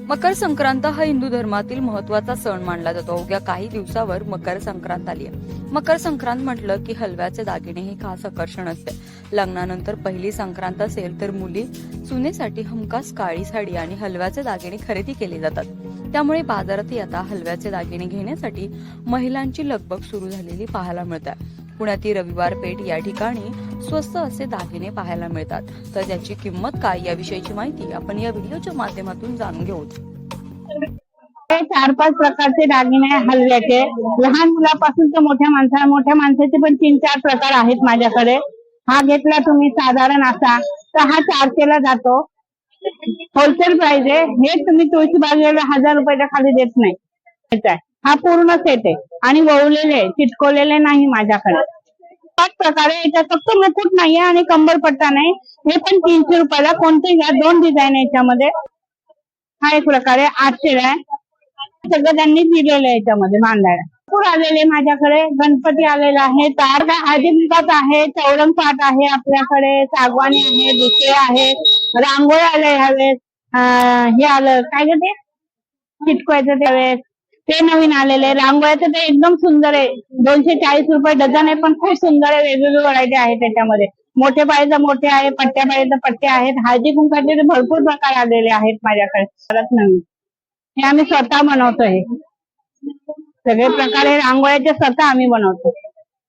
मकर संक्रांत हा हिंदू धर्मातील महत्वाचा सण मानला जातो। अवघ्या काही दिवसावर मकर संक्रांत आली आहे। मकर संक्रांत म्हटलं की हलव्याचे दागिने हे खास आकर्षण असते। लग्नानंतर पहिली संक्रांत असेल तर मुली सुनेसाठी हमखास काळी साडी आणि हलव्याचे दागिने खरेदी केले जातात। त्यामुळे बाजारातही आता हलव्याचे दागिने घेण्यासाठी महिलांची लगबग सुरू झालेली पाहायला मिळते। पुण्यातील रविवार पेठ या ठिकाणी स्वस्त असे दागिने पाहायला मिळतात। तर त्याची किंमत काय याविषयीची माहिती आपण या व्हिडिओच्या माध्यमातून जाणून घेऊ। 4-5 प्रकारचे दागिने हलव्याचे, लहान मुलापासून तर मोठ्या माणसाचे पण 3-4 प्रकार आहेत माझ्याकडे। हा घेतला तुम्ही साधारण असा तर हा 400 ला जातो। होलसेल प्राइस आहे। हे तुम्ही तुळशीबागेला 1000 रुपयाच्या खाली देत नाही। हा पूर्ण सेट आहे आणि वळलेले चिटकवलेले नाही माझ्याकडे। 5 प्रकारे याच्यात फक्त मुकुट नाहीये आणि कंबरपट्टा नाही। हे पण 300 रुपयाला कोणते घ्या, 2 डिझाईन आहे याच्यामध्ये। हा एक प्रकारे 800 ला आहे। सगळं त्यांनी दिलेलं आहे याच्यामध्ये बांधायला। भरपूर आलेले माझ्याकडे, गणपती आलेला आहे, तार हळदीकुंकवाचा आहे, चौरंग पाट आहे आपल्याकडे, सागवानी आहे, दुसरे आहे, रांगोळी आले ह्यावेळेस, हे आलं काय ग ते चिटकवायचं त्यावेळेस ते नवीन आलेले रांगोळ्याचं ते एकदम सुंदर आहे। 240 रुपये डझन आहे, पण खूप सुंदर आहे। वेगवेगळी व्हरायटी आहे त्याच्यामध्ये। मोठे पाहिजे मोठे आहे, पट्ट्या पाहिजे पट्टे आहेत, हळदी कुंकवाचे भरपूर प्रकार आलेले आहेत माझ्याकडे। परत नवीन हे आम्ही स्वतः बनवतो। हे सगळे प्रकार हे रांगोळ्याचे स्वतः आम्ही बनवतो।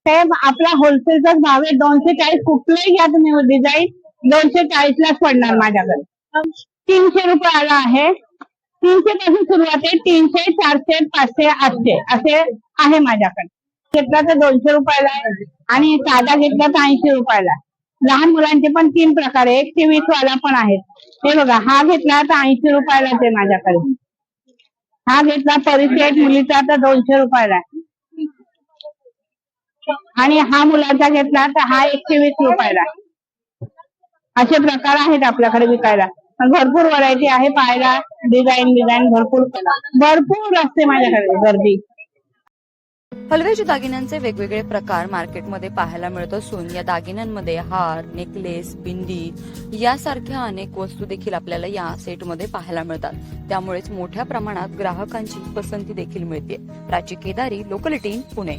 ते आपला होलसेलचाच भाव आहे। 240 कुठलेही घ्या तुम्ही डिझाईन 240 लाच पडणार माझ्याकडे। 300 रुपये आला आहे। 300 पासून सुरुवात आहे। 300, 400, 500, 800 असे आहे माझ्याकडे। घेतला तर 200 रुपयाला आहे आणि साधा घेतला तर 80 रुपयाला। लहान मुलांचे पण 3 प्रकार आहे। 1 ते 20 वाला पण आहेत। हे बघा हा घेतला तर 80 रुपयालाच आहे माझ्याकडे। हा घेतला परिसेट मुलीचा तर 200 रुपयाला आहे आणि हा मुलाचा घेतला तर हा 120 रुपयाला। असे प्रकार आहेत आपल्याकडे विकायला। भरपूर व्हरायटी आहे पाहायला। डिझाईन भरपूर असते माझ्याकडे गर्दी। हलव्याच्या दागिन्यांचे वेगवेगळे प्रकार मार्केटमध्ये पाहायला मिळत असून या दागिन्यांमध्ये हार, नेकलेस, बिंदी यासारख्या अनेक वस्तू देखील आपल्याला या सेटमध्ये पाहायला मिळतात। त्यामुळेच मोठ्या प्रमाणात ग्राहकांची पसंती देखील मिळते। प्राची केदारी, लोकल 18, पुणे।